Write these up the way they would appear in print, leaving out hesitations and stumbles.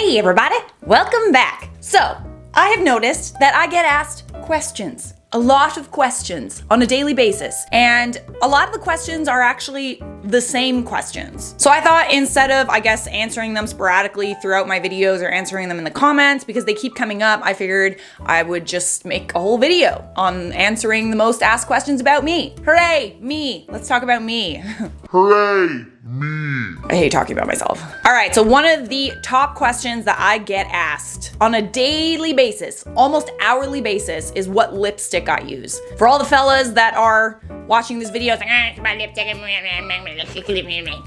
Hey everybody, welcome back. So, I have noticed that I get asked questions. A lot of questions on a daily basis, and a lot of the questions are actually the same questions. So I thought instead of, answering them sporadically throughout my videos or answering them in the comments, because they keep coming up, I figured I would just make a whole video on answering the most asked questions about me. Hooray, me. Let's talk about me. Hooray, me. I hate talking about myself. All right, so one of the top questions that I get asked on a daily basis, almost hourly basis, is what lipstick I use. For all the fellas that are watching this video, it's like, my lipstick,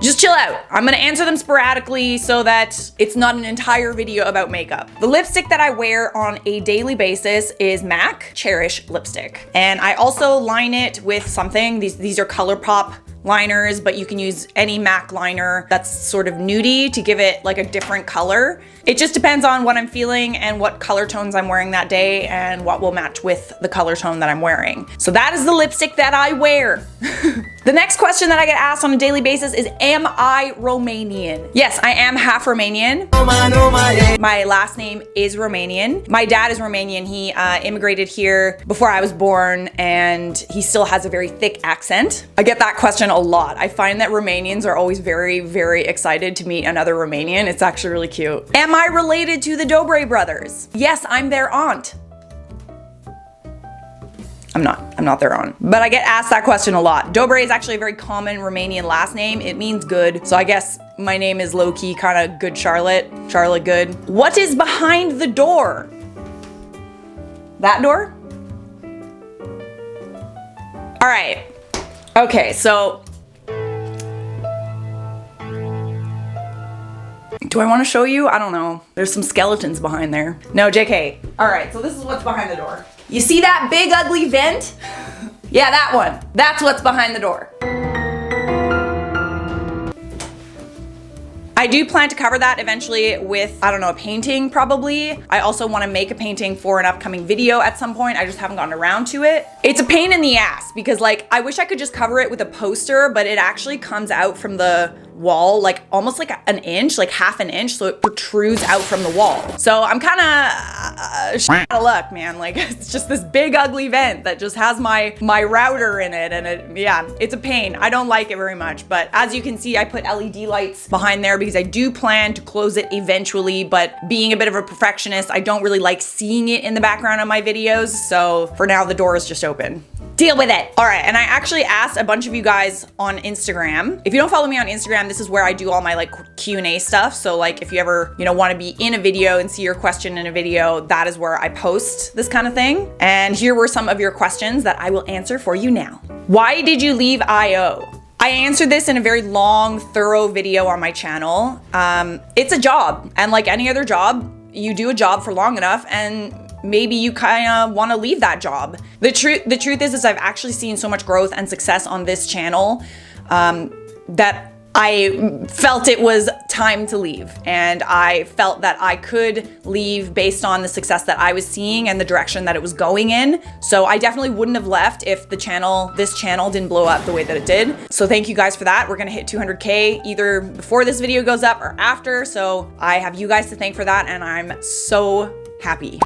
just chill out. I'm gonna answer them sporadically so that it's not an entire video about makeup. The lipstick that I wear on a daily basis is MAC Cherish lipstick. And I also line it with something. These are ColourPop liners, but you can use any MAC liner that's sort of nudie to give it like a different color. It just depends on what I'm feeling and what color tones I'm wearing that day and what will match with the color tone that I'm wearing. So that is the lipstick that I wear. The next question that I get asked on a daily basis is, am I Romanian? Yes, I am half Romanian. My last name is Romanian. My dad is Romanian. He immigrated here before I was born, and he still has a very thick accent. I get that question a lot. I find that Romanians are always very, very excited to meet another Romanian. It's actually really cute. Am I related to the Dobre brothers? Yes, I'm their aunt. I'm not their aunt. But I get asked that question a lot. Dobre is actually a very common Romanian last name. It means good. So I guess my name is low-key kind of Good Charlotte. Charlotte Good. What is behind the door? That door? All right. Okay, so do I want to show you? I don't know. There's some skeletons behind there. No, JK. All right, so this is what's behind the door. You see that big ugly vent? Yeah, that one. That's what's behind the door. I do plan to cover that eventually with, I don't know, a painting probably. I also want to make a painting for an upcoming video at some point. I just haven't gotten around to it. It's a pain in the ass because like, I wish I could just cover it with a poster, but it actually comes out from the wall like almost like an inch, like half an inch, so it protrudes out from the wall. So I'm kind of out of luck, man. Like it's just this big ugly vent that just has my router in it, and yeah, it's a pain. I don't like it very much, but as you can see, I put LED lights behind there because I do plan to close it eventually, but being a bit of a perfectionist, I don't really like seeing it in the background of my videos, so for now the door is just open. Deal with it. All right, and I actually asked a bunch of you guys on Instagram. If you don't follow me on Instagram, this is where I do all my like Q&A stuff. So like if you ever, want to be in a video and see your question in a video, that is where I post this kind of thing. And here were some of your questions that I will answer for you now. Why did you leave IO? I answered this in a very long, thorough video on my channel. It's a job, and like any other job, you do a job for long enough and maybe you kind of want to leave that job. The truth is I've actually seen so much growth and success on this channel that I felt it was time to leave, and I felt that I could leave based on the success that I was seeing and the direction that it was going in. So I definitely wouldn't have left if this channel didn't blow up the way that it did. So thank you guys for that. We're gonna hit 200K either before this video goes up or after. So I have you guys to thank for that, and I'm so happy.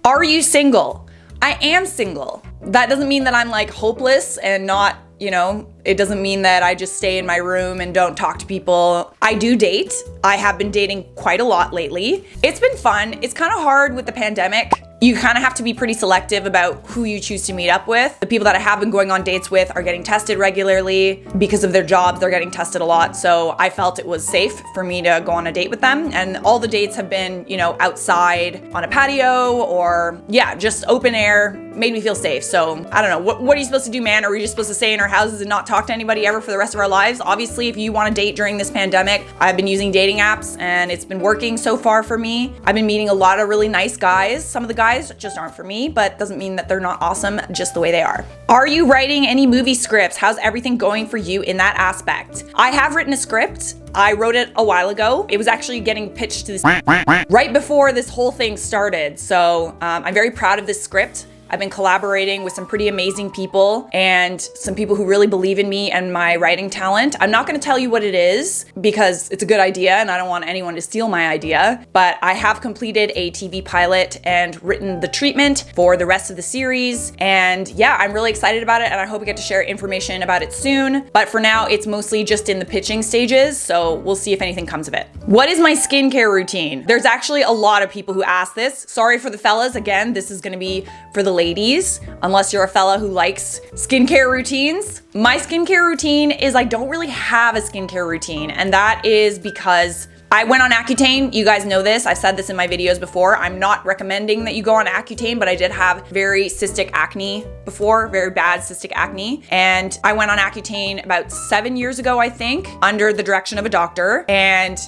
Are you single? I am single. That doesn't mean that I'm like hopeless and not, it doesn't mean that I just stay in my room and don't talk to people. I do date. I have been dating quite a lot lately. It's been fun. It's kind of hard with the pandemic. You kind of have to be pretty selective about who you choose to meet up with. The people that I have been going on dates with are getting tested regularly. Because of their jobs, they're getting tested a lot. So I felt it was safe for me to go on a date with them. And all the dates have been, outside on a patio or just open air. Made me feel safe. So I don't know, what are you supposed to do, man? Are we just supposed to stay in our houses and not talk to anybody ever for the rest of our lives? Obviously, if you want to date during this pandemic, I've been using dating apps and it's been working so far for me. I've been meeting a lot of really nice guys. Some of the guys just aren't for me, but doesn't mean that they're not awesome just the way they are. Are you writing any movie scripts? How's everything going for you in that aspect? I have written a script. I wrote it a while ago. It was actually getting pitched to this right before this whole thing started. So I'm very proud of this script. I've been collaborating with some pretty amazing people and some people who really believe in me and my writing talent. I'm not gonna tell you what it is because it's a good idea and I don't want anyone to steal my idea, but I have completed a TV pilot and written the treatment for the rest of the series. And yeah, I'm really excited about it and I hope I get to share information about it soon. But for now, it's mostly just in the pitching stages, so we'll see if anything comes of it. What is my skincare routine? There's actually a lot of people who ask this. Sorry for the fellas, again, this is gonna be for the ladies, unless you're a fella who likes skincare routines. My skincare routine is I don't really have a skincare routine, and that is because I went on Accutane. You guys know this. I've said this in my videos before. I'm not recommending that you go on Accutane, but I did have very cystic acne before, very bad cystic acne. And I went on Accutane about 7 years ago, I think, under the direction of a doctor. And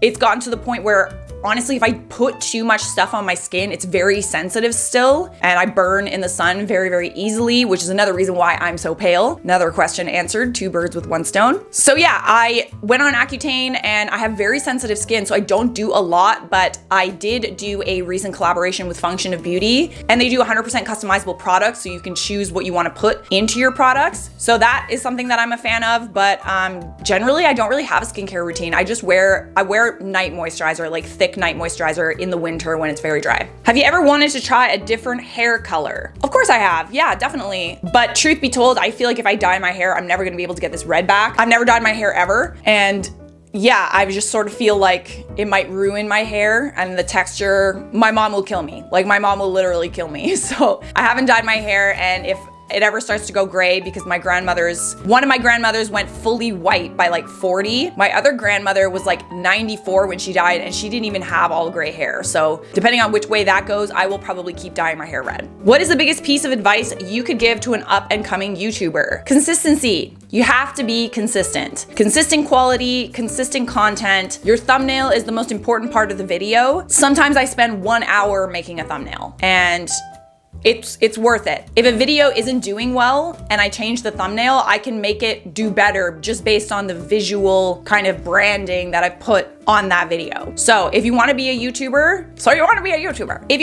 it's gotten to the point where honestly, if I put too much stuff on my skin, it's very sensitive still, and I burn in the sun very, very easily, which is another reason why I'm so pale. Another question answered, 2 birds with 1 stone. So yeah, I went on Accutane and I have very sensitive skin, so I don't do a lot, but I did do a recent collaboration with Function of Beauty, and they do 100% customizable products, so you can choose what you want to put into your products. So that is something that I'm a fan of, but generally I don't really have a skincare routine. I wear night moisturizer, like thick night moisturizer in the winter when it's very dry. Have you ever wanted to try a different hair color? Of course I have, yeah, definitely. But truth be told, I feel like if I dye my hair, I'm never gonna be able to get this red back. I've never dyed my hair ever, and yeah, I just sort of feel like it might ruin my hair and the texture. My mom will kill me. Like, my mom will literally kill me. So I haven't dyed my hair, and if it ever starts to go gray, because one of my grandmothers went fully white by like 40. My other grandmother was like 94 when she died, and she didn't even have all gray hair. So depending on which way that goes, I will probably keep dyeing my hair red. What is the biggest piece of advice you could give to an up and coming YouTuber? Consistency. You have to be consistent. Consistent quality, consistent content. Your thumbnail is the most important part of the video. Sometimes I spend 1 hour making a thumbnail, and it's worth it. If a video isn't doing well and I change the thumbnail, I can make it do better just based on the visual kind of branding that I put on that video. So if you want to be a YouTuber, If you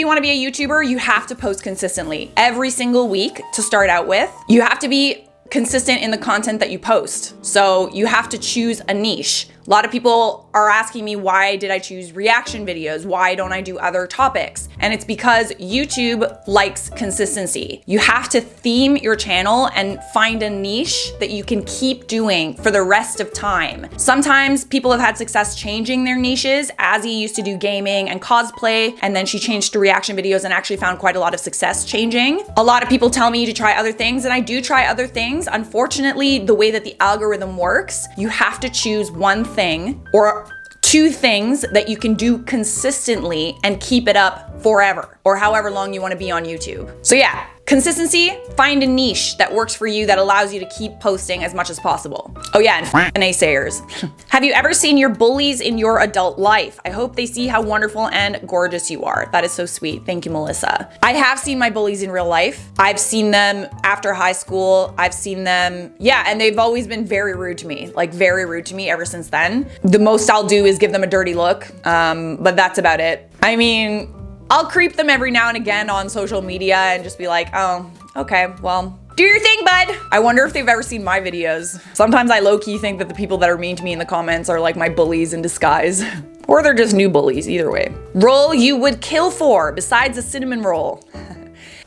want to be a YouTuber, you have to post consistently every single week to start out with. You have to be consistent in the content that you post. So you have to choose a niche. A lot of people are asking me, why did I choose reaction videos? Why don't I do other topics? And it's because YouTube likes consistency. You have to theme your channel and find a niche that you can keep doing for the rest of time. Sometimes people have had success changing their niches. Azzy used to do gaming and cosplay, and then she changed to reaction videos and actually found quite a lot of success changing. A lot of people tell me to try other things, and I do try other things. Unfortunately, the way that the algorithm works, you have to choose one thing or 2 things that you can do consistently and keep it up forever, or however long you want to be on YouTube. So yeah, consistency, find a niche that works for you that allows you to keep posting as much as possible. Oh yeah, and naysayers. Have you ever seen your bullies in your adult life? I hope they see how wonderful and gorgeous you are. That is so sweet. Thank you, Melissa. I have seen my bullies in real life. I've seen them after high school. I've seen them, yeah, and they've always been very rude to me, like very rude to me ever since then. The most I'll do is give them a dirty look, but that's about it. I mean, I'll creep them every now and again on social media and just be like, oh, okay, well, do your thing, bud. I wonder if they've ever seen my videos. Sometimes I low-key think that the people that are mean to me in the comments are like my bullies in disguise. Or they're just new bullies, either way. Roll you would kill for besides a cinnamon roll.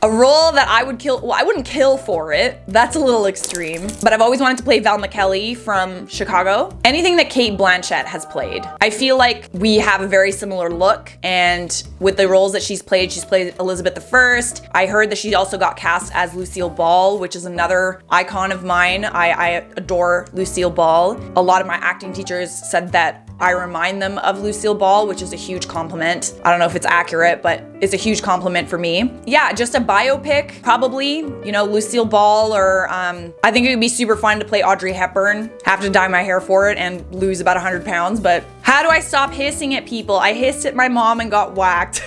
A role that I would kill, well, I wouldn't kill for it. That's a little extreme. But I've always wanted to play Val McKelly from Chicago. Anything that Cate Blanchett has played. I feel like we have a very similar look, and with the roles that she's played Elizabeth I. I heard that she also got cast as Lucille Ball, which is another icon of mine. I adore Lucille Ball. A lot of my acting teachers said that I remind them of Lucille Ball, which is a huge compliment. I don't know if it's accurate, but it's a huge compliment for me. Yeah, just a biopic, probably, you know, Lucille Ball, or I think it would be super fun to play Audrey Hepburn. Have to dye my hair for it and lose about 100 pounds, but how do I stop hissing at people? I hissed at my mom and got whacked.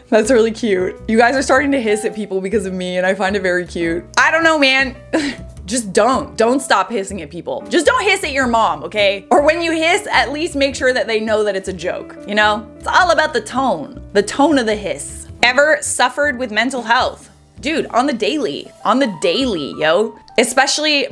That's really cute. You guys are starting to hiss at people because of me, and I find it very cute. I don't know, man. Just don't stop hissing at people. Just don't hiss at your mom, okay? Or when you hiss, at least make sure that they know that it's a joke, you know? It's all about the tone of the hiss. Ever suffered with mental health? Dude, on the daily, yo. Especially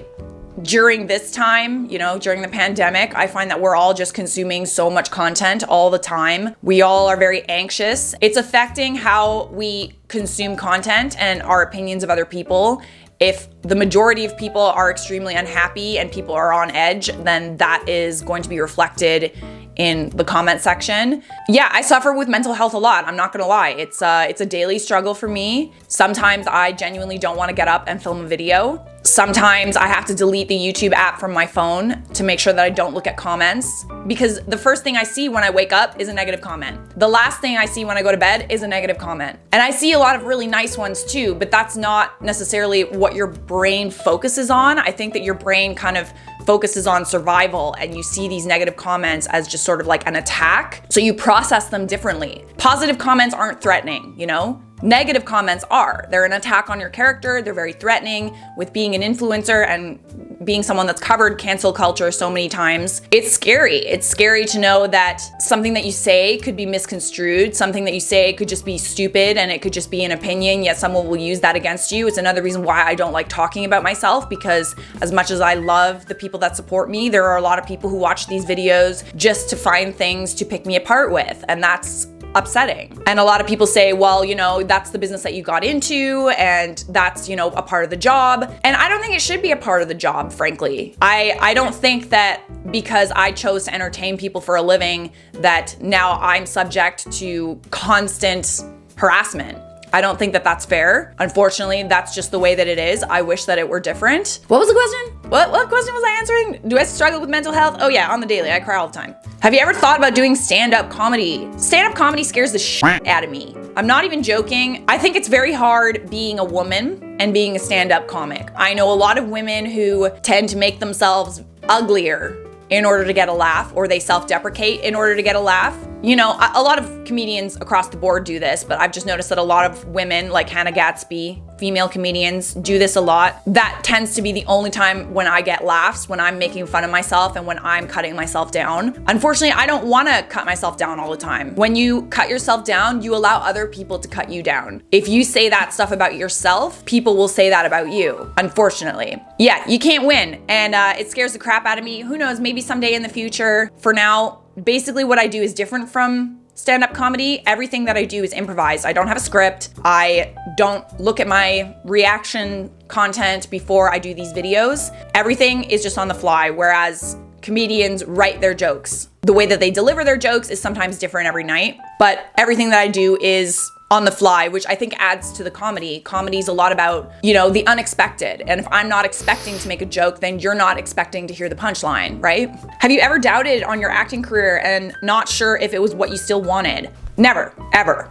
during this time, you know, during the pandemic, I find that we're all just consuming so much content all the time. We all are very anxious. It's affecting how we consume content and our opinions of other people. If the majority of people are extremely unhappy and people are on edge, then that is going to be reflected in the comment section. Yeah, I suffer with mental health a lot. I'm not gonna lie. It's a daily struggle for me. Sometimes I genuinely don't want to get up and film a video. Sometimes I have to delete the YouTube app from my phone to make sure that I don't look at comments, because the first thing I see when I wake up is a negative comment. The last thing I see when I go to bed is a negative comment. And I see a lot of really nice ones too, but that's not necessarily what your brain focuses on. I think that your brain kind of focuses on survival, and you see these negative comments as just sort of like an attack. So you process them differently. Positive comments aren't threatening, you know? Negative comments are. They're an attack on your character. They're very threatening. With being an influencer and being someone that's covered cancel culture so many times, it's scary. It's scary to know that something that you say could be misconstrued, something that you say could just be stupid and it could just be an opinion, yet someone will use that against you. It's another reason why I don't like talking about myself, because as much as I love the people that support me, there are a lot of people who watch these videos just to find things to pick me apart with, and that's upsetting. And a lot of people say, well, you know, that's the business that you got into and that's, you know, a part of the job. And I don't think it should be a part of the job, frankly. I don't think that because I chose to entertain people for a living that now I'm subject to constant harassment. I don't think that that's fair. Unfortunately, that's just the way that it is. I wish that it were different. What was the question? What question was I answering? Do I struggle with mental health? Oh yeah, on the daily. I cry all the time. Have you ever thought about doing stand-up comedy? Stand-up comedy scares the shit out of me. I'm not even joking. I think it's very hard being a woman and being a stand-up comic. I know a lot of women who tend to make themselves uglier in order to get a laugh, or they self-deprecate in order to get a laugh. You know, a lot of comedians across the board do this, but I've just noticed that a lot of women, like Hannah Gatsby, female comedians, do this a lot. That tends to be the only time when I get laughs, when I'm making fun of myself and when I'm cutting myself down. Unfortunately, I don't want to cut myself down all the time. When you cut yourself down, you allow other people to cut you down. If you say that stuff about yourself, people will say that about you, unfortunately. Yeah, you can't win, and it scares the crap out of me. Who knows, maybe someday in the future. For now, basically what I do is different from stand-up comedy. Everything that I do is improvised. I don't have a script. I don't look at my reaction content before I do these videos. Everything is just on the fly, whereas comedians write their jokes. The way that they deliver their jokes is sometimes different every night, but everything that I do is on the fly, which I think adds to the comedy. Comedy is a lot about, you know, the unexpected. And if I'm not expecting to make a joke, then you're not expecting to hear the punchline, right? Have you ever doubted on your acting career and not sure if it was what you still wanted? Never, ever.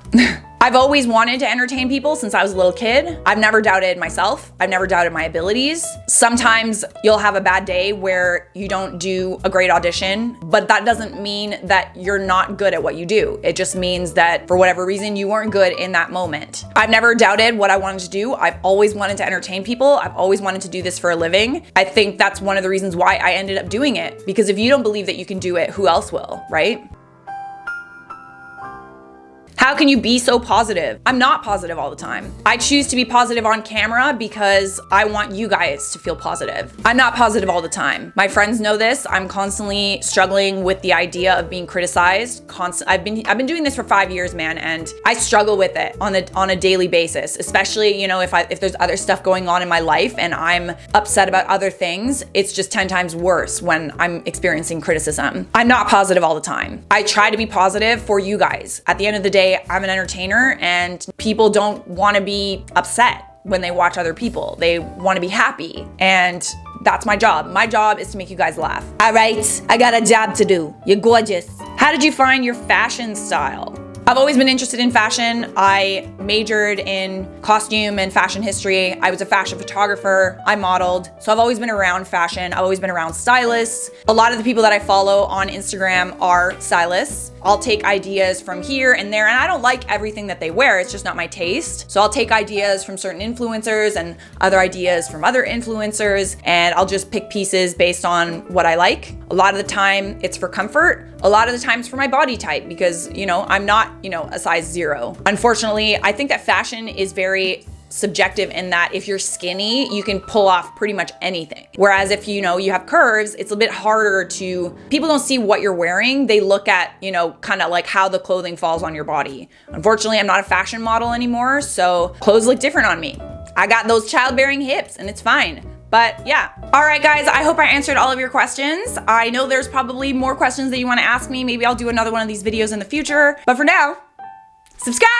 I've always wanted to entertain people since I was a little kid. I've never doubted myself. I've never doubted my abilities. Sometimes you'll have a bad day where you don't do a great audition, but that doesn't mean that you're not good at what you do. It just means that for whatever reason, you weren't good in that moment. I've never doubted what I wanted to do. I've always wanted to entertain people. I've always wanted to do this for a living. I think that's one of the reasons why I ended up doing it, because if you don't believe that you can do it, who else will, right? How can you be so positive? I'm not positive all the time. I choose to be positive on camera because I want you guys to feel positive. I'm not positive all the time. My friends know this. I'm constantly struggling with the idea of being criticized. I've been doing this for 5 years, man, and I struggle with it on a daily basis. Especially, you know, if there's other stuff going on in my life and I'm upset about other things, it's just 10 times worse when I'm experiencing criticism. I'm not positive all the time. I try to be positive for you guys. At the end of the day, I'm an entertainer, and people don't want to be upset when they watch other people. They want to be happy, and that's my job. My job is to make you guys laugh. All right, I got a job to do. You're gorgeous. How did you find your fashion style? I've always been interested in fashion. I majored in costume and fashion history. I was a fashion photographer. I modeled. So I've always been around fashion. I've always been around stylists. A lot of the people that I follow on Instagram are stylists. I'll take ideas from here and there, and I don't like everything that they wear. It's just not my taste. So I'll take ideas from certain influencers and other ideas from other influencers, and I'll just pick pieces based on what I like. A lot of the time it's for comfort. A lot of the times for my body type, because, you know, I'm not, you know, a size 0. Unfortunately, I think that fashion is very subjective in that if you're skinny, you can pull off pretty much anything. Whereas if you have curves, it's a bit harder to, people don't see what you're wearing. They look at, kind of like how the clothing falls on your body. Unfortunately, I'm not a fashion model anymore, so clothes look different on me. I got those childbearing hips and it's fine. But yeah. All right, guys, I hope I answered all of your questions. I know there's probably more questions that you want to ask me. Maybe I'll do another one of these videos in the future. But for now, subscribe!